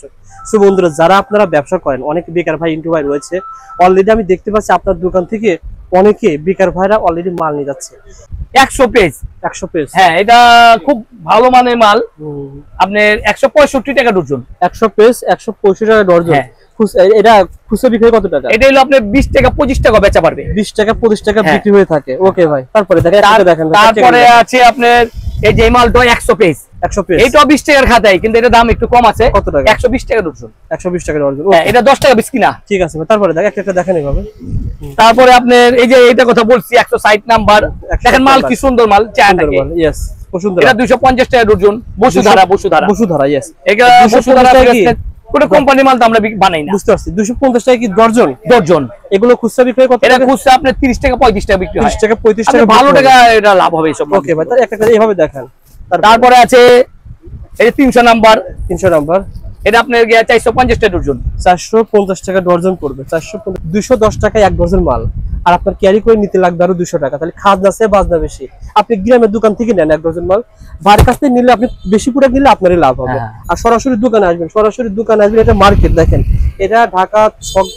Store. So বন্ধুরা, যারা আপনারা ব্যবসা করেন, অনেক বেকার ভাই ইন্টু ভাই রয়েছে, অলরেডি আমি দেখতে পাচ্ছি আপনার দোকান থেকে অনেকে বেকার ভাইরা অলরেডি মাল নিয়ে যাচ্ছে 100 পেজ। 100 পেজ, হ্যাঁ, এটা খুব ভালো মানের মাল। আপনার 165 টাকা ডজন। 100 পেজ 165 টাকা ডজন। এটা খুচরা বিক্রি কত টাকা? এটা হলো আপনার 20 টাকা 25 টাকা বেচা পারবে। 20 টাকা 25 টাকা বিক্রি হয়ে থাকে। ওকে ভাই, তারপরে দেখেন। তারপরে আছে আপনার এই যে মালটা 100 পেজ। 100 পেজ এইটা 20 টাকার খাতায়, কিন্তু এটা দাম একটু কম আছে। কত টাকা? 120 টাকা ডজন। 120 টাকা ডজন। হ্যাঁ, এটা 10 টাকা বিস্কি না। ঠিক আছে, তারপরে একটা দেখেন এইভাবে। তারপরে আপনার এই যে এইটা কথা বলছি 160 নাম্বার, দেখেন মাল কি সুন্দর মাল, চায়নাকে। यस, বসুন্ধরা। এটা 250 টাকা ডজন। বসুধারা यस। এটা বসুধারা কোন কোম্পানি মাল তো আমরা বানাই না। বুঝতে পারছি। 250 টাকা কি ডজন? এগুলো খুচরা বিক্রি কত? এটা খুচরা আপনার 30 টাকা 35 টাকা বিক্রি হয়। 30 টাকা 35 টাকা ভালো টাকা এটা লাভ হবে সব। ওকে ভাই, তাহলে একটা এইভাবে দেখান। তারপরে আছে এই 300 নাম্বার। 300 নাম্বার, এটা আপনার 450 টাকা ডজন। 450 টাকা ডজন পড়বে। 210 টাকায় এক ডজন মাল। আর আপনার ক্যারি করে নিতে লাগবে আরো 200 টাকা। তাহলে খাজনা আছে বাজনা বেশি। আপনি গ্রামের দোকান থেকে নেন এক ডজন মাল, বাড়ির কাছ থেকে নিলে আপনি বেশি পুরো নিলে আপনারই লাভ হবে। আর সরাসরি দোকানে আসবেন, এটা মার্কেট দেখেন। এটা ঢাকা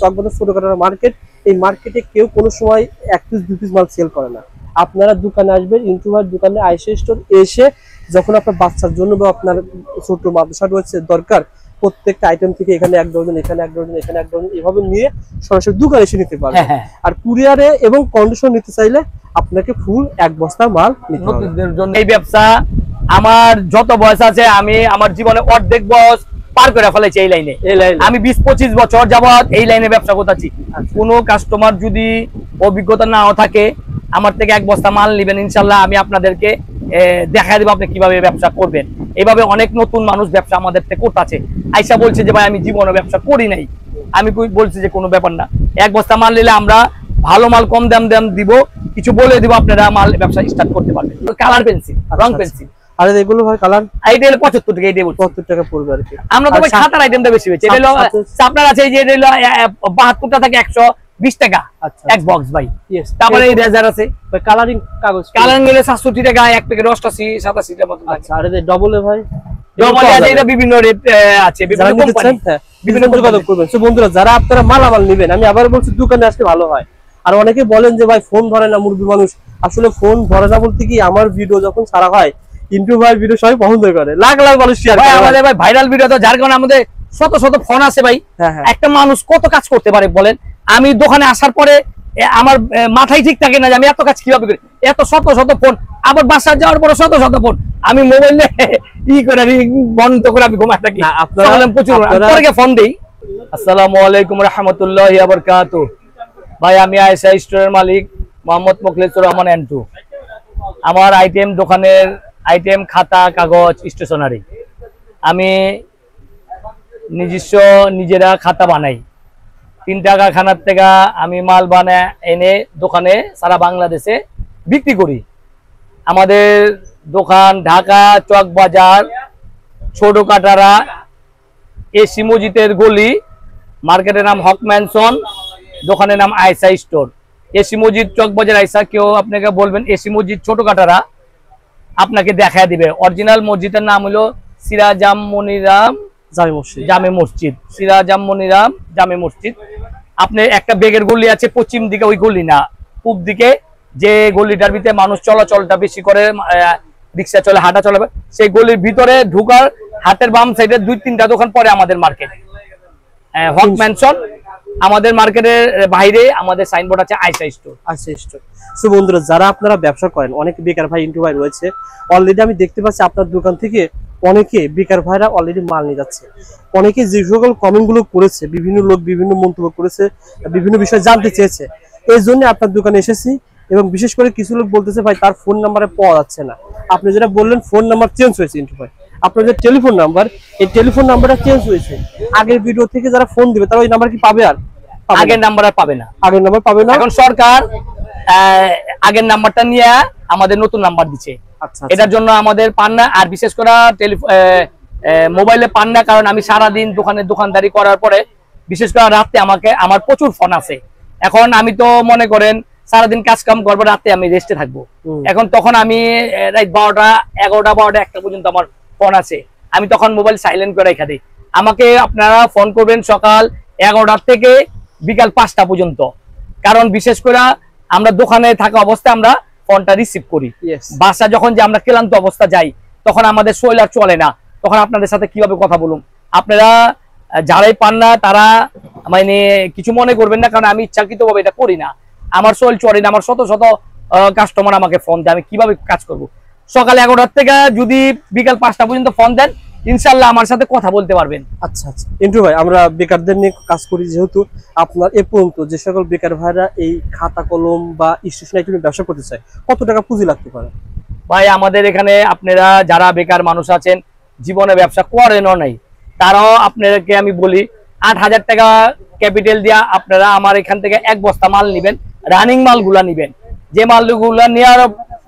চকবাজার ছোটখাটো মার্কেট। এই মার্কেটে কেউ কোনো সময় 1 পিস 2 পিস মাল সেল করে না। আপনারা দোকানে আসবেন, ইন্টুভার দোকানে আইসা স্টোর এসে যখন আপনার বাচ্চার জন্য বা আপনার ছোট মাদ্রাসা রয়েছে দরকার, প্রত্যেকটা আইটেম থেকে এখানে 1 ডজন, এখানে 1 ডজন, এখানে 1 ডজন, এভাবে নিয়ে সরাসরি দোকানে এসে নিতে পারবেন। আর কুরিয়ারে এবং কন্ডিশন নিতে চাইলে আপনাকে ফুল 1 বস্তা মাল নিতে হবে। এই ব্যবসা আমার যত বয়স আছে, আমি আমার জীবনে অর্ধেক বয়স পার করে ফেলেছি এই লাইনে। আমি 20-25 বছর যাবত এই লাইনে ব্যবসা করতেছি। কোনো কাস্টমার যদি অভিজ্ঞতা নাও থাকে, আমার থেকে 1 বস্তা মাল নেবেন, ইনশাল্লাহ আমি আপনাদেরকে দেখা দেবো আপনি কিভাবে ব্যবসা করবেন। এইভাবে অনেক নতুন মানুষ ব্যবসা আমাদের থেকে করতেছে। আইসা বলছে যে ভাই আমি জীবনে ব্যবসা করি নাই। আমি বলছি যে কোনো ব্যাপার না, 1 বস্তা মাল নিলে আমরা ভালো মাল কম দাম দিব, কিছু বলে দিব, আপনারা মাল ব্যবসা স্টার্ট করতে পারবেন। কালার পেন্সিল, রং পেন্সিল। আর এগুলো ভাই কালার আইডিয়া 75 টাকা, এইটা 75 টাকা পড়বে আর কি। আমরা তো ভাই খাতার আইটেমটা বেশি বেচি। এটা হলো আপনার আছে এই যে এটা হলো 72 টা থেকে 120 টাকা এক বক্স ভাই। তারপরে এই রেজার আছে ভাই, কালারিং কাগজ। কালারিং নিলে 67 টাকা, এক প্যাকেট 88-87 টাকা মত। আচ্ছা, আর এই ডবলে ভাই, ডবলে আছে, এটা বিভিন্ন রেট আছে, বিভিন্ন কোম্পানি, বিভিন্ন যোগাযোগ করবেন। সো বন্ধুরা, যারা আপনারা মালামাল নেবেন, আমি আবার বলছি দোকানে আসলে ভালো হয়। আর অনেকে বলেন যে ভাই ফোন ধরে না, মুরব্বি মানুষ। আসলে ফোন ধরে না বলতে কি, আমার ভিডিও যখন ছাড়া হয়, ইন্টু ভাই ভিডিও সবাই পছন্দ করে, লাখ লাখ মানুষ শেয়ার করে। আমাদের ভাই ভাইরাল ভিডিও তো, যার কারণে আমাদের শত শত ফোন আছে ভাই। একটা মানুষ কত কাজ করতে পারে বলেন? আমি দোকানে আসার পরে আমার মাথায় ঠিক থাকে না যে আমি এত কাজ কিভাবে করি। এত শত শত ফোন, আবার বাসায় যাওয়ার পরে শত শত ফোন। আমি মোবাইলে করে বন্ধ করে আমি ঘুমাই থাকি। প্রচুর ফোন দিই। আসসালামু আলাইকুম রাহমাতুল্লাহি ওয়া বারাকাতুহু। ভাই, আমি আয়েশা স্টোরের মালিক মোহাম্মদ মোখলেসুর রহমান এন্টু। আমার দোকানের আইটেম খাতা, কাগজ, স্টেশনারি। আমি নিজেরা খাতা বানাই। 3 টাকা খানার থেকে আমি মাল বানায় এনে দোকানে সারা বাংলাদেশে বিক্রি করি। আমাদের দোকান ঢাকা চকবাজার ছোট কাটারা, এসি মসজিদের গলি, মার্কেটের নাম হক ম্যানশন, দোকানের নাম আয়েশা স্টোর। এসি মসজিদ চকবাজার আয়েশা, কেউ আপনাকে বলবেন এসি মসজিদ ছোট কাটারা, আপনাকে দেখায় দিবে। অরিজিনাল মসজিদের নাম হলো সিরাজাম মনিরাম জামে মসজিদ। সিরাজাম মনিরাম জামে মসজিদ। আপনি একটা বেগের গলি আছে পশ্চিম দিকে, ওই গলি না, পূব দিকে, যে গলিটার ভিতরে মানুষ চলাচলটা বেশি করে, রিক্সা চলে, হাঁটা চলে, সেই গলির ভিতরে ঢুকার হাতের বাম সাইডে 2-3টা দোকান পরে আমাদের মার্কেট হক ম্যানশন। আমাদের মার্কেটের বাইরে আমাদের সাইনবোর্ড আছে আয়েশা স্টোর। সো বন্ধুরা, যারা আপনারা ব্যবসা করেন, অনেক বেকার ভাই ইন্টু ভাই রয়েছে, অলরেডি আমি দেখতে পাচ্ছি আপনার দোকান থেকে অনেকে বেকার ভাইরা অলরেডি মাল নিয়ে যাচ্ছে। অনেকে যে সকল কমেন্ট গুলো করেছে, বিভিন্ন লোক বিভিন্ন মন্তব্য করেছে, বিভিন্ন বিষয় জানতে চেয়েছে, এই জন্য আপনার দোকানে এসেছি। এবং বিশেষ করে কিছু লোক বলতেছে ভাই তার ফোন নাম্বারে পাওয়া যাচ্ছে না। আপনি যেটা বললেন ফোন নাম্বার চেঞ্জ হয়েছে ইন্টু ভাই, আপনার যে টেলিফোন নাম্বার, এই টেলিফোন নাম্বারটা চেঞ্জ হয়েছে। আগের ভিডিও থেকে যারা ফোন দিবে তারা ওই নাম্বার কি পাবে? আর আগের নাম্বার আর পাবে না। আগের নাম্বার পাবে না। এখন সরকার আগের নাম্বারটা নিয়ে আমাদের নতুন নাম্বার দিচ্ছে। এটার জন্য আমাদের পান না, আর বিশেষ করে মোবাইলে পান না, কারণ আমি সারাদিন দোকানদারি করার পরে বিশেষ করে রাতে আমার প্রচুর ফোন আছে। এখন আমি তো মনে করেন সারাদিন কাজ কাম করবো, রাতে আমি রেস্টে থাকবো। এখন তখন আমি রাত 12টা, 11টা, 12টা, 1টা পর্যন্ত আমার ফোন আছে। আমি তখন মোবাইল সাইলেন্ট করে রেখে দিই। আমাকে আপনারা ফোন করবেন সকাল 11টা থেকে বিকাল 5টা পর্যন্ত, কারণ বিশেষ করে আমরা দোকানে থাকা অবস্থায় আমরা ফোনটা রিসিভ করি। বাসা যখন যে আমরা ক্লান্ত অবস্থা যাই তখন আমাদের শরীর আর চলে না, তখন আপনাদের সাথে কিভাবে কথা বলুন। আপনারা যারাই পান না তারা মানে কিছু মনে করবেন না, কারণ আমি ইচ্ছাকৃতভাবে এটা করি না। আমার শরীর চলে না, আমার শত শত কাস্টমার আমাকে ফোন দেয়, আমি কিভাবে কাজ করব। সকাল 11টা থেকে যদি বিকাল 5টা পর্যন্ত ফোন দেন, ইনশাল্লাহ আমার সাথে কথা বলতে পারবেন। আচ্ছা আচ্ছা ইন্টু ভাই, আমরা বেকারদের নিয়ে কাজ করি, যেহেতু আপনার এ পর্যন্ত যে সকল বেকার ভাইরা এই খাতা কলম বা স্টেশনারি ব্যবসা করতে চায়, কত টাকা পুঁজি লাগতে পারে? ভাই আমাদের এখানে আপনারা যারা বেকার মানুষ আছেন, জীবনে ব্যবসা করেনও নাই, তারাও আপনাদেরকে আমি বলি 8,000 টাকা ক্যাপিটাল দিয়া আপনারা আমার এখান থেকে 1 বস্তা মাল নিবেন, রানিং মালগুলা নিবেন। যে মালগুলা নেওয়ার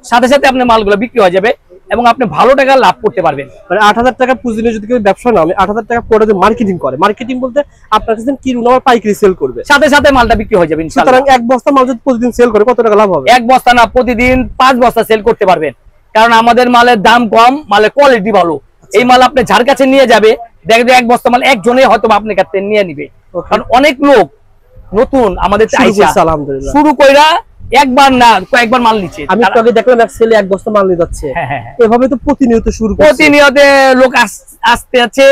সাথে সাথে আপনার মালগুলো বিক্রি হয়ে যাবে এবং আপনি ভালো টাকা লাভ করতে পারবেন। মানে 8,000 টাকা পুঁজি নিয়ে যদি কেউ ব্যবসা না, আমি 8,000 টাকা পরে যে মার্কেটিং করে, মার্কেটিং বলতে আপনার কাছে কিনুন আবার পাইকারি সেল করবে, সাথে সাথে মালটা বিক্রি হয়ে যাবে ইনশাআল্লাহ। সুতরাং 1 বস্তা মাল যদি প্রতিদিন সেল করে কত টাকা লাভ হবে? 1 বস্তা না, প্রতিদিন 5 বস্তা সেল করতে পারবেন, কারণ আমাদের মালের দাম কম, মালের কোয়ালিটি ভালো। এই মাল আপনি যার কাছে নিয়ে যাবে দেখবে 1 বস্তা মাল একজনে হয়তো আপনার কাছে নিয়ে নিবে, কারণ অনেক লোক নতুন আমাদের আলহামদুলিল্লাহ শুরু কইরা একবার না কয়েকবার মাল নিচ্ছে। আমি তো আগে দেখলাম এক ছেলে 1 বস্তা মাল নিয়ে যাচ্ছে, এভাবে তো প্রতিনিয়ত শুরু করছে, প্রতিনিয়ত লোক আসতে আছে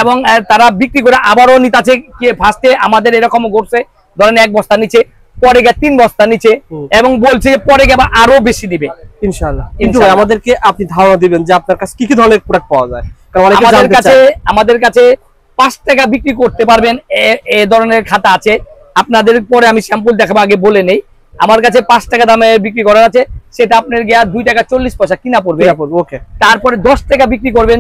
এবং তারা বিক্রি করে আবারও নিতে আছে। ফার্স্টে আমাদের এরকম ঘটছে, ধরেন 1 বস্তা নিচে, পরে গিয়ে 3 বস্তা নিচে এবং বলছে পরে গিয়ে আবার আরো বেশি দিবে ইনশাআল্লাহ। কিন্তু আমাদেরকে আপনি ধারণা দিবেন যে আপনার কাছে কি কি ধরনের প্রোডাক্ট পাওয়া যায়, কারণ অনেকে আমাদের জানতে চায়। আমাদের কাছে 5 টাকা বিক্রি করতে পারবেন এই ধরনের খাতা আছে। আপনাদের পরে আমি স্যাম্পল দেখাবো, আগে বলে নেই। আমার কাছে 5 টাকা দামে বিক্রি করা আছে, সেটা আপনার গিয়া 2 টাকা 40 পয়সা কিনা পড়বে। ওকে। তারপরে 10 টাকা বিক্রি করবেন,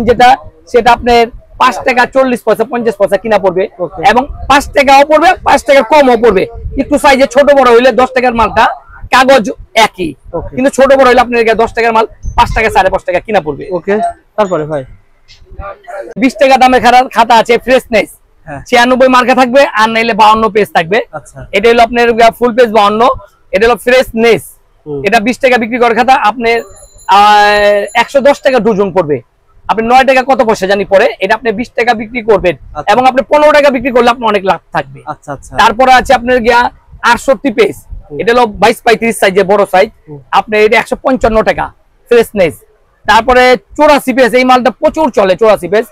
সেটা আপনার 5 টাকা 40 পয়সা 50 পয়সা কিনা পড়বে, এবং 5 টাকাও পড়বে, 5 টাকা কমও পড়বে। একটু সাইজে ছোট বড় হইলে 10 টাকার মালটা কাগজ একই, কিন্তু ছোট বড় হইলে আপনার 10 টাকার মাল 5 টাকা 5.5 টাকা কিনা পড়বে। ওকে। তারপরে ভাই 20 টাকা দামের খাতা আছে ফ্রেশনেস, 96 মার্কা থাকবে, আর নাইলে 52 পেজ থাকবে। এটা হলো আপনার ফুল পেজ 52, এটা হলো ফ্রেশনেস। এটা 20 টাকা বিক্রি করার খাতা আপনার 110 টাকা ডজন পড়বে। আপনি 9 টাকা কত পয়সা জানি পরে, এটা আপনি 20 টাকা বিক্রি করবেন এবং আপনি 15 টাকা বিক্রি করলে আপনার অনেক লাভ থাকবে। তারপরে আছে আপনার গিয়া 68 পেজ, এটা হলো 22x35 সাইজের বড় সাইজ, আপনি এটা 155 টাকা ফ্রেশনেস। তারপরে 84 পেজ, এই মালটা প্রচুর চলে 84 পেজ,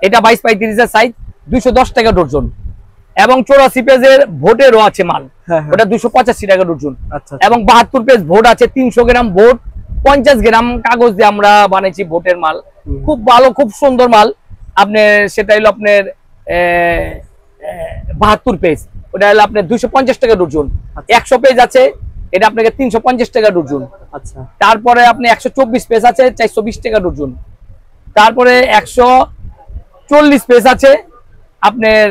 এটা 22x35 এর সাইজ, 210 টাকা ডজন। এবং 84 পেজের ভোটেরও আছে মাল, ওটা 285 টাকা ডজন। এবং 72 পেজ ভোট আছে, 300 গ্রাম ভোট, 50 গ্রাম কাগজ দিয়ে আমরা বানাইছি ভোটের মাল, খুব ভালো, খুব সুন্দর মাল। আপনার সেটা হলো আপনার 72 পেজ, ওটা হলো আপনার 250 টাকা ডজন। 100 পেজ আছে, এটা আপনাকে 350 টাকা ডজন। আচ্ছা। তারপরে আপনি 124 পেজ আছে, 420 টাকা ডজন। তারপরে 140 পেজ আছে আপনার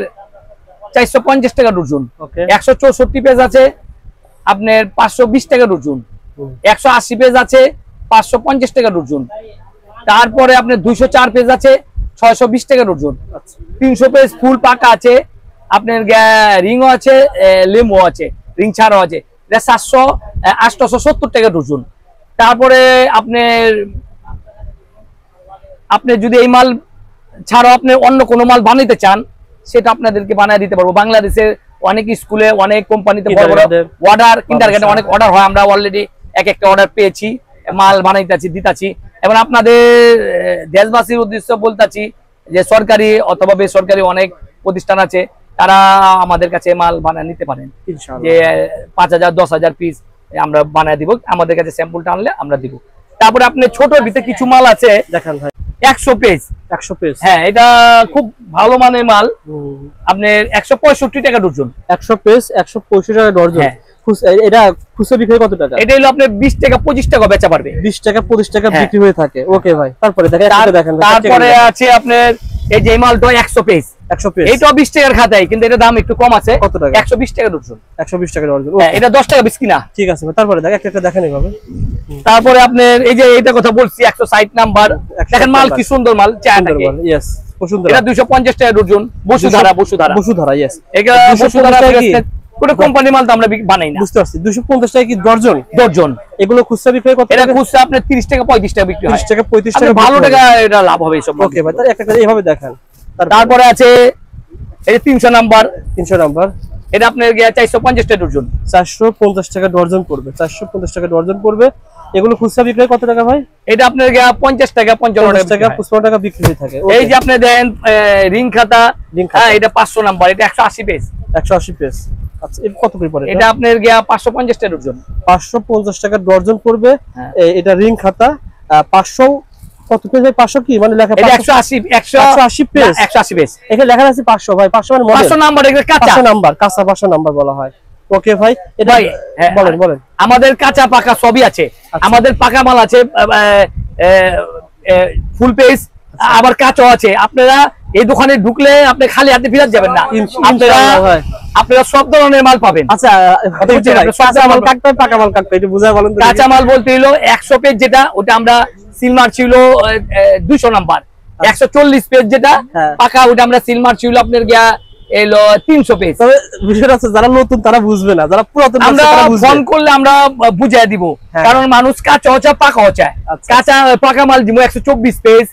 450 টাকা ডজন। 164 পেজ আছে আপনার 520 টাকা ডজন। 180 পেজ আছে 550 টাকা ডজন। তারপরে আপনার 204 পেজ আছে 620 টাকা ডজন। 300 পেজ ফুল পাকা আছে, আপনার রিংও আছে, লেমও আছে, রিং ছাড়াও আছে, এটা 870 টাকা ডজন। তারপরে আপনি যদি এই মাল ছাড়াও আপনি অন্য কোনো মাল বানাইতে চান, সেটা আপনাদেরকে বানিয়ে দিতে পারবো। বাংলাদেশের অনেক স্কুলে, অনেক কোম্পানিতে বড় বড় অর্ডার, কিন্ডারগার্টেনে অনেক অর্ডার হয়, আমরা অলরেডি একটা অর্ডার পেয়েছি, মাল বানাইতেছি, দিতাছি। এবং আপনাদের দেশবাসীর উদ্দেশ্য বলতেছি যে সরকারি অথবা বেসরকারি অনেক প্রতিষ্ঠান আছে, তারা আমাদের কাছে মাল বানিয়ে নিতে পারেন, যে 5,000 10,000 পিস আমরা বানিয়ে দিব, আমাদের কাছে স্যাম্পলটা আনলে আমরা দিব। তারপরে আপনি ছোট ভিতরে কিছু মাল আছে, দেখেন ভাই 100 পেজ, হ্যাঁ এটা খুব ভালো মানের মাল, আপনার 165 টাকা ডজন। 100 পেজ 165 টাকা ডজন। এটা খুচরা বিক্রি কত টাকা? এটা হলো আপনার 20 টাকা 25 টাকা বেচা পারবে, 20 টাকা 25 টাকা বিক্রি হয়ে থাকে। ওকে ভাই, তারপরে দেখেন। তারপরে আছে আপনার এই যে মালটা 100 পেজ, এইটাও 20 টাকার খাতায়, কিন্তু এটা দাম একটু কম আছে। কত টাকা? 120 টাকা ডজন। 120 টাকা ডজন, এটা 10 টাকা বিক্রি না। ঠিক আছে, তারপরে একটা দেখেন এইভাবে। তারপরে আপনার এই যে এটা কথা বলছি 160 নাম্বার, দেখেন মাল কি সুন্দর মাল, ইয়েস বসুন্ধরা, এটা 250 টাকা ডজন। বসুন্ধরা ইয়েস, এটা বসুন্ধরা কোন কোম্পানি মাল তো আমরা বানাই না, বুঝতে পারছি। 250 টাকা কি ডজন? এগুলো খুচরা বিক্রি কত? এটা খুচরা আপনার 30 টাকা 35 টাকা বিক্রি হয়। 30 টাকা 35 টাকা ভালো টাকা এটা লাভ হবে সব। ওকে ভাই, তাহলে একটা এইভাবে দেখেন, তারপরে আছে এই যে 300 নাম্বার। 300 নাম্বার, এটা আপনার গিয়া 450 টাকা ডজন। 450 টাকা ডজন পড়বে, 450 টাকা ডজন পড়বে। এগুলো খুচরা বিক্রি কত টাকা ভাই? এটা আপনার গিয়া 50 টাকা 55 টাকা 55 টাকা বিক্রি হয়ে থাকে। এই যে আপনি দেন রিং খাতা, হ্যাঁ এটা 500 নাম্বার, এটা 180 পেজ। 180 পেজ। আচ্ছা এটা কত করে পড়ে? এটা আপনার গিয়া 550 টাকা ডজন। 550 টাকা ডজন পড়বে। হ্যাঁ। এটা রিং খাতা 500 কত পেজ ভাই? 500 কি মানে লেখা? এটা 180 পেজ। 180 পেজ। এখানে লেখা আছে 500 ভাই। 500 মানে মডেল। 500 নাম্বার, এটা কাঁচা। 500 নাম্বার, কাঁচা 500 নাম্বার বলা হয়। ওকে ভাই, এটা ভাই বলেন বলেন। আমাদের কাঁচা পাকা সবই আছে। আমাদের পাকা মাল আছে ফুল পেজ, আবার কাঁচাও আছে। আপনারা এই দোকানে ঢুকলে আপনি খালি হাতে ফিরে যাবেন না, আপনারা সব ধরনের মাল পাবেন। আচ্ছা কাঁচা মাল কাটতে পাকা মাল কাটতে একটু বুঝায় বলেন তো। কাঁচা মাল বলতে হলো 100 পেজ যেটা, ওটা আমরা সিলমার ছিল 200 নাম্বার। 140 পেজ যেটা পাকা, ওটা আমরা সিলমার ছিল আপনার গিয়া এলো 300 পেজ। তবে বিষয়টা আছে যারা নতুন তারা বুঝবে না, যারা পুরাতন আমরা ফোন করলে আমরা বুঝিয়ে দিব, কারণ মানুষ কাঁচা হচ্ছে পাকা হচ্ছে। কাঁচা পাকা মাল দিব 124 page,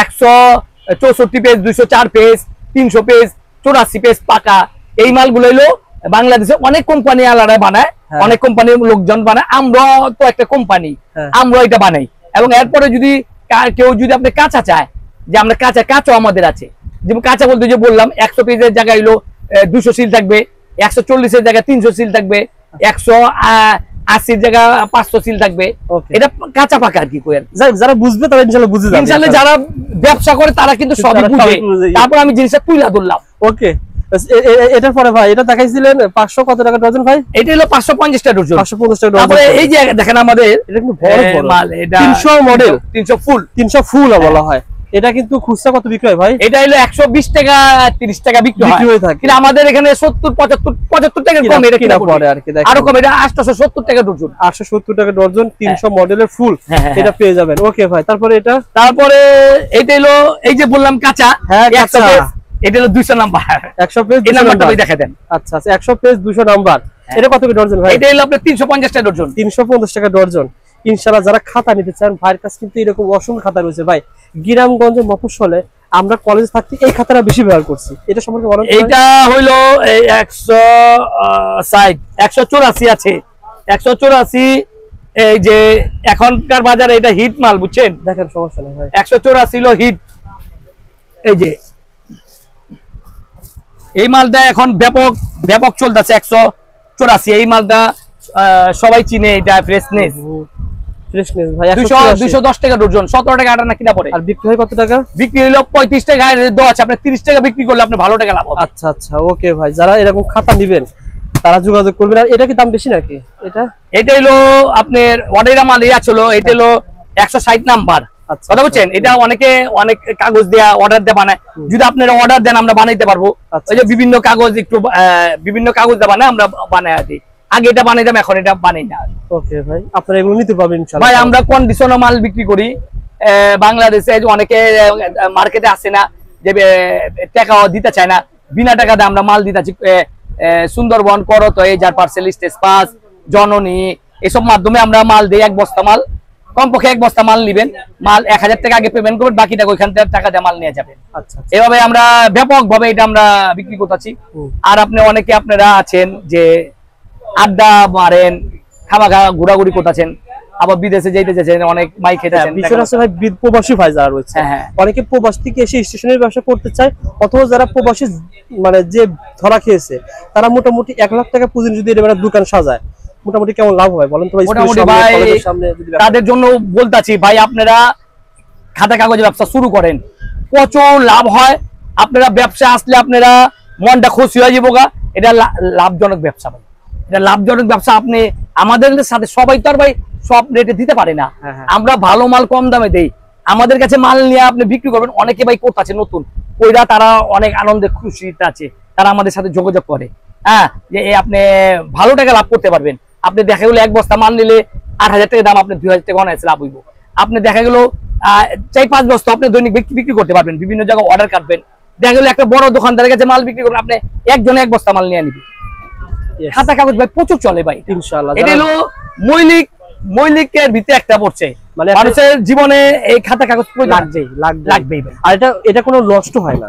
164 page, 204 page, 300 page, 84 page পাকা। এই মালগুলো হলো বাংলাদেশে অনেক কোম্পানি আলাদা বানায়, অনেক কোম্পানির লোকজন বানায়। আমরা তো একটা কোম্পানি, আমরা এটা বানাই। এবং এরপরে যদি কেউ যদি আপনি কাঁচা চায়, যে আমরা কাঁচাও আমাদের আছে। যেমন কাঁচা বলতে যে বললাম 100 পেজের জায়গায় হলো 200 সিল থাকবে, 140 এর জায়গায় 300 সিল থাকবে, 180 জায়গা 500 সিল থাকবে। এটা কাঁচা পাকা আর কি কই। যারা বুঝবে তারা ইনশাআল্লাহ বুঝে যাবে। ইনশাআল্লাহ যারা ব্যবসা করে তারা কিন্তু সবই বুঝে। তারপর আমি জিনিসটা তুইলা ধরলাম। ওকে, এটার পরে ভাই এটা দেখাইছিলেন 500 কত টাকা ডজন ভাই? এটা হলো 550 টাকা ডজন। 550 টাকা ডজন। তারপরে এই যে দেখেন আমাদের এটা কিন্তু বড় বড় মাল, এটা 300 মডেল, 300 ফুল। 300 ফুল বলা হয়। এটা কিন্তু খুচরা কত বিক্রি হয় ভাই? এটা হলো 120 টাকা 30 টাকা বিক্রি হয়ে থাকে, কিন্তু আমাদের এখানে 70 75 টাকা কম। এটা কিনা পড়ে আর কি, আরো কম। এটা 870 টাকা ডজন। 870 টাকা ডজন 300 মডেলের ফুল, এটা পেয়ে যাবেন। ওকে ভাই, তারপরে তারপরে এটা হলো এই যে বললাম কাঁচা, হ্যাঁ কাঁচা। এটা হলো 200 নাম্বার। 100 পেজ এই নাম্বারটা ভাই দেখা দেন। আচ্ছা আচ্ছা, 100 পেজ 200 নাম্বার। এটা কত করে ডজন ভাই? এটা হলো আপনার 350 টাকা ডজন। 350 টাকা ডজন। ইনশাআল্লাহ যারা খাতা নিতে চান, ভাইয়ের কাছে কিন্তু এরকম অসংখ্য খাতা রয়েছে ভাই। গ্রামগঞ্জে মফস্বলে আমরা কলেজ থাকতে এই খাতাটা বেশি ব্যবহার করছি। এটা সম্পর্কে বলেন। এটা হইলো 184 আছে। 184 এই যে এখনকার বাজারে এটা হিট মাল, বুঝছেন? দেখেন সমস্যা নেই ভাই। 184 হলো হিট। এই যে এই মালটা এখন ব্যাপক চলতেছে 184। এই মালটা সবাই চিনে, এটা ফ্রেশনেস ভাই। 210 টাকা ডজন, 17 টাকা আটা না কিনা পড়ে। আর বিক্রি হয় কত টাকা? বিক্রি হলো 35 টাকা। দেওয়া আছে আপনি 30 টাকা বিক্রি করলে আপনি ভালো টাকা লাভ হবে। আচ্ছা আচ্ছা, ওকে ভাই, যারা এরকম খাতা নেবেন তারা যোগাযোগ করবেন। আর এটা কি দাম বেশি নাকি? এটা হলো আপনার অর্ডার মাল ছিল, এটা হলো 160 নাম্বার। কথা বলছেন? এটা অনেক কাগজ দেয়া অর্ডার দেয়া বানায়। যদি আপনারা অর্ডার দেন আমরা বানাইতে পারবো। ওই যে বিভিন্ন কাগজ দিয়ে বানায়, আমরা বানাই দিই। আগে এটা বানাইতাম, এখন এটা বানাই না। ওকে ভাই, আপনারা এগুলো নিতে পারবেন ইনশাআল্লাহ। ভাই আমরা কন্ডিশনার মাল বিক্রি করি বাংলাদেশে। অনেকে মার্কেটে আসে না, যে টাকা দিতে চায় না, বিনা টাকা দিয়ে আমরা মাল দিতেছি। সুন্দরবন, করতো, যার পার্সেল, স্টেজ 5, জননী, এসব মাধ্যমে আমরা মাল দিই। 1 বস্তা মাল, কমপক্ষে 1 বস্তা মাল নিবেন। মাল 1000 টাকা আগে পেমেন্ট করবেন, বাকি টাকা ওইখান থেকে টাকা দিয়ে মাল নিয়ে যাবেন। আচ্ছা, এভাবে আমরা ব্যাপক ভাবে এটা আমরা বিক্রি করতেছি। আর অনেকে আপনারা আছেন যে আড্ডা মারেন, খাওয়া ঘোরাঘুরি করতেছেন, আবার বিদেশে যাইতে চাইছেন, অনেক মাই খেতেছেন। বিষয় আছে ভাই, প্রবাসী ভাই যারা রয়েছে, অনেকে প্রবাস থেকে এসে স্টেশনের ব্যবসা করতে চায়, অথবা যারা প্রবাসী মানে যে ধরা খেয়েছে, তারা মোটামুটি 1 লাখ টাকা পুঁজি যদি এর দোকান সাজায়, মোটামুটি কেমন লাভ হয় বলেন তো ভাই? মোটামুটি ভাই তাদের জন্য বলতাছি ভাই, আপনারা খাতা কাগজের ব্যবসা শুরু করেন, প্রচুর লাভ হয়। আপনারা ব্যবসা আসলে আপনারা মনটা খুশি হয়ে যাবো। এটা লাভজনক ব্যবসা ভাই, এটা লাভজনক ব্যবসা। আপনি আমাদের সাথে সবাই তো আর ভাই সব রেটে দিতে পারে না। আমরা ভালো মাল কম দামে দেই। আমাদের কাছে মাল নিয়ে আপনি বিক্রি করবেন, অনেকে ভাই করতেছে নতুন, ওইরা তারা অনেক আনন্দে খুশিতে আছে, তারা আমাদের সাথে যোগাযোগ করে। যে আপনি ভালো টাকা লাভ করতে পারবেন। আপনি দেখা গেলো 1 বস্তা মাল নিলে 8000 টাকা দাম, আপনি 2000 টাকা অনায়াসে লাভ হইব। আপনি দেখা গেলো 4-5 বস্তা আপনি দৈনিক বিক্রি করতে পারবেন, বিভিন্ন জায়গায় অর্ডার কাটবেন। দেখা গেলো একটা বড় দোকানদারের কাছে মাল বিক্রি করবেন, আপনি একজনে 1 বস্তা মাল নিয়ে নিবেন। খাতা কাগজ ভাই প্রচুর চলে ভাই, ইনশাআল্লাহ। এটা হলো মৌলিকের ভিতরে একটা পড়ছে, মানে মানুষের জীবনে এই খাতা কাগজ লাগবেই। আর এটা কোনো নষ্ট হয় না।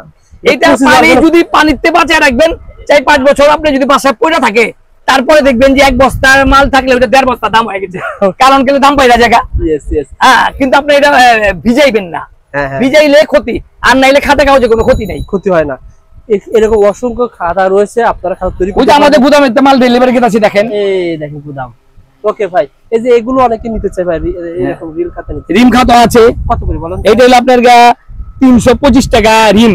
এটা পানি যদি পানিতে বাঁচিয়ে রাখবেন 4-5 বছর, আপনি যদি বাসায় পড়ে থাকে তারপরে দেখবেন যে 1 বস্তার মাল থাকলে ওটা 1.5 বস্তা দাম হয়ে গেছে, কারণ কিন্তু দাম পাইরা জায়গা। হ্যাঁ, কিন্তু আপনি এটা ভিজাইবেন না, ভিজাইলে ক্ষতি, আর নাইলে খাতা কাগজে কোনো ক্ষতি নাই, ক্ষতি হয় না। এরকম অসংখ্য খাতা রয়েছে, আপনারা খাতা তৈরি করতে আমাদের গুদামে মাল ডেলিভারি করতেছি, দেখেন এই দেখেন গুদাম। ওকে ভাই, এই যে এগুলো অনেকে নিতে চায় ভাই, এরকম রিল খাতা নিতে, রিম খাতা আছে কত করে বলেন? এটা হলো আপনার 325 টাকা রিম,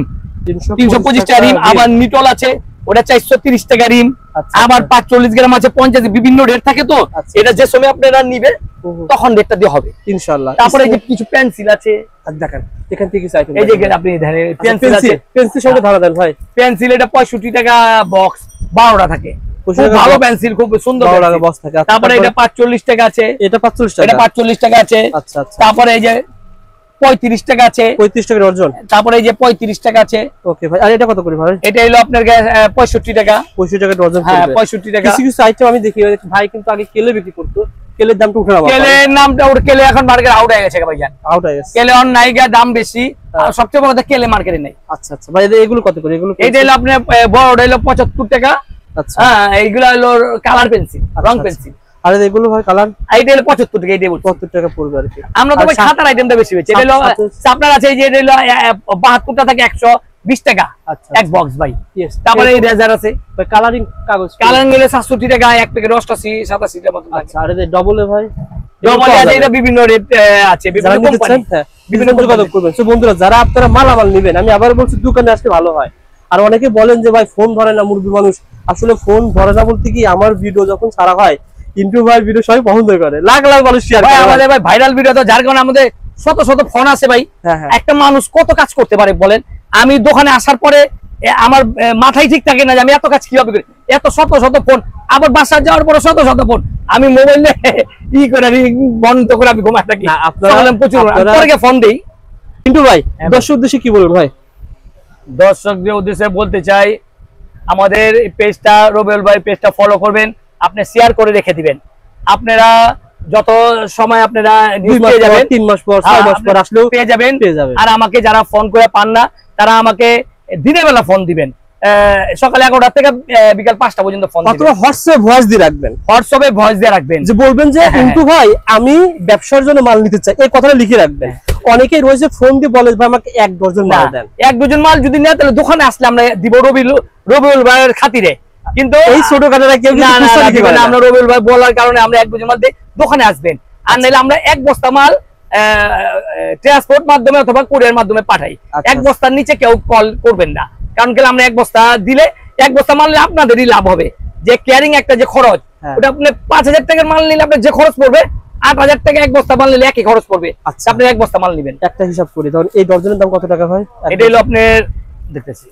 325 টাকা রিম। আবার নিটল আছে, ওটা 430 টাকা রিম। আবার 45 গ্রাম আছে 50, বিভিন্ন রেট থাকে তো, এটা যে সময় আপনারা নিবে তখন রেটটা দিয়ে হবে ইনশাআল্লাহ। তারপরে এই যে কিছু পেন্সিল আছে, দেখেন এখান থেকে কিছু আইটেম, এই যে আপনি দেখেন পেন্সিল আছে, পেন্সিল সঙ্গে ধারা দেন ভাই। পেন্সিল এটা 65 টাকা বক্স, 12টা থাকে, ভালো পেন্সিল, খুব সুন্দর বক্স থাকে। তারপরে এটা 45 টাকা আছে, এটা 45 টাকা, এটা 45 টাকা আছে। আচ্ছা আচ্ছা। তারপরে এই যে 35 টাকা আছে, 35 টাকা ডজন। তারপরে এই যে 35 টাকা আছে। ওকে ভাই, আর এটা কত করে ভাই? এটা হলো আপনার 65 টাকা, 65 টাকা ডজন। হ্যাঁ, 65 টাকা। কিছু কিছু আইটেম আমি দেখি ভাই কিন্তু আগে কেলে বিক্রি করতো, কেলের দামটা উঠে না, কেলের নামটা উঠে, কেলে এখন মার্কেটে আউট হয়ে গেছে ভাইজান, আউট হয়ে গেছে, কেলে অন নাইগা দাম বেশি, আর সবচেয়ে বড় কথা কেলে মার্কেটে নাই। আচ্ছা আচ্ছা ভাই, এগুলো কত করে? এগুলো এইটা হলো আপনার বড়টা হলো 75 টাকা। আচ্ছা, হ্যাঁ, এইগুলো হলো কালার পেন্সিল, রং পেন্সিল। আর এগুলো ভাই কালার, এইটা হলো 75 টাকা, এইটা 75 টাকা পড়বে আর কি। আমরা তো ভাই খাতার আইটেমটা বেশি বেচি, এটা হলো আপনার আছে, এই যে এটা হলো 72 টা থাকে 120 টাকা এক বক্স ভাই। তারপরে এই রেজার আছে ভাই, কালারিং কাগজ, কালারিং হলো 67 টাকা, এক প্যাকেট 88 87 টাকা মত। আচ্ছা, আর এই ডবল এ ভাই, ডবল আছে, এটা বিভিন্ন রেট আছে, বিভিন্ন কোম্পানি, বিভিন্ন যোগাযোগ করবেন। সো বন্ধুরা, যারা আপনারা মালামাল নেবেন, আমি আবার বলছি দোকানে আসলে ভালো হয়। আর অনেকে বলেন যে ভাই ফোন ধরে না, মুরব্বি মানুষ, আসলে ফোন ধরে না বলতে কি, আমার ভিডিও যখন ছাড়া হয়, ইন্টু ভাই ভিডিও সবাই পছন্দ করে, লাখ লাখ মানুষ শেয়ার করে আমাদের ভাই ভাইরাল ভিডিও, তো যার কারণে আমাদের শত শত ফোন আছে ভাই। একটা মানুষ কত কাজ করতে পারে বলেন? আমি দোকানে আসার পরে আমার মাথায় ঠিক থাকে না যে আমি এত কাজ কিভাবে করি, এত শত শত ফোন, আবার বাসায় যাওয়ার পরে শত শত ফোন, আমি মোবাইলে ই করে বন্ধ করে আমি ঘুমাই থাকি। আপনারা প্রচুর ফোন দেই। ইন্টু ভাই, দর্শক উদ্দেশ্যে কি বলবেন ভাই? দর্শকদের উদ্দেশ্যে বলতে চাই, আমাদের পেজটা, রবিউল ভাই পেজটা ফলো করবেন, আপনি শেয়ার করে রেখে দিবেন। আপনারা যত সময় আপনারা পেয়ে যাবেন, 3 মাস পর 6 মাস পর আসলেও পেয়ে যাবেন। আর আমাকে যারা ফোন করে পান না, তারা আমাকে দিনের বেলা ফোন দিবেন, সকাল 11টা থেকে বিকাল 5টা পর্যন্ত ফোন দিবেন। অথবা হোয়াটসঅ্যাপে ভয়েস দিয়ে রাখবেন, হোয়াটসঅ্যাপে ভয়েস দিয়ে রাখবেন, যে বলবেন যে ইন্টু ভাই আমি ব্যবসার জন্য মাল নিতে চাই, এই কথাটা লিখে রাখবেন। অনেকেই রয়েছে ফোন দিয়ে বলে ভাই আমাকে 1 ডজন মাল দেন। 1 ডজন মাল যদি নেয় তাহলে দোকানে আসলে আমরা দিব রবিউল ভাইয়ের খাতিরে, কিন্তু এই ছোটখাটোরা কেউ না, আমরা রবিউল ভাই বলার কারণে আমরা 1 ডজন মাল দেই, দোকানে আসবেন। আর নাইলে আমরা 1 বস্তা মাল ট্রান্সপোর্ট মাধ্যমে অথবা কুরিয়ার মাধ্যমে পাঠাই। 1 বস্তার নিচে কেউ কল করবেন না, কারণ কি আমরা 1 বস্তা দিলে 1 বস্তা মাল নিলে আপনাদেরই লাভ হবে। যে ক্যারিং একটা যে খরচ, ওটা আপনি 5000 টাকার মাল নিলে আপনার যে খরচ পড়বে, 8000 টাকা 1 বস্তা মাল নিলে একই খরচ পড়বে। আচ্ছা, আপনি 1 বস্তা মাল নেবেন, একটা হিসাব করি, তখন এই ডজনের দাম কত টাকা ভাই? এটা হলো আপনার দেখতেছি,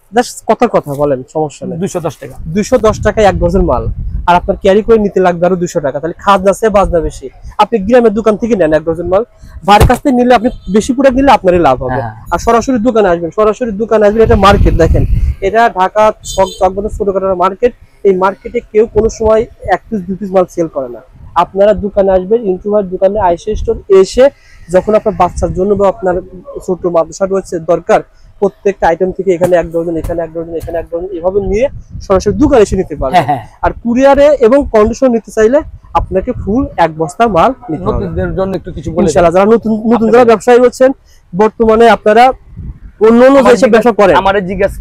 কথা বলেন, সমস্যা নেই, 210 টাকা। 210 টাকায় 1 ডজন মাল, আর আপনার ক্যারি করে নিতে লাগবে আরো 200 টাকা, তাহলে খাজনা আছে বাজনা বেশি। আপনি গ্রামের দোকান থেকে নেন 1 ডজন মাল, ভাইয়ের কাছ থেকে নিলে আপনি বেশি পুরো নিলে আপনারই লাভ হবে। আর সরাসরি দোকানে আসবেন, এটা মার্কেট, দেখেন এটা ঢাকা চকবাজার ছোটখাটো মার্কেট। এই মার্কেটে কেউ কোনো সময় 1 পিস 2 পিস মাল সেল করে না। আপনারা দোকানে আসবেন, ইনটুভার দোকানে আইসে স্টোর এসে, যখন আপনার বাচ্চার জন্য বা আপনার ছোট মাদ্রাসা রয়েছে দরকার, প্রত্যেকটা আইটেম থেকে এখানে 1 ডজন, এখানে 1 ডজন, এখানে 1 ডজন, এভাবে নিয়ে সরাসরি দোকানে এসে নিতে পারবেন। আর কুরিয়ারে এবং কন্ডিশন নিতে চাইলে আপনাকে ফুল 1 বস্তা মাল নিতে হবে। নতুনদের জন্য একটু কিছু বলে, ইনশাআল্লাহ যারা নতুন যারা ব্যবসায়ী হচ্ছেন, বর্তমানে আপনারা অন্য দেশে ব্যবসা করেন, আমাদের জিজ্ঞাসা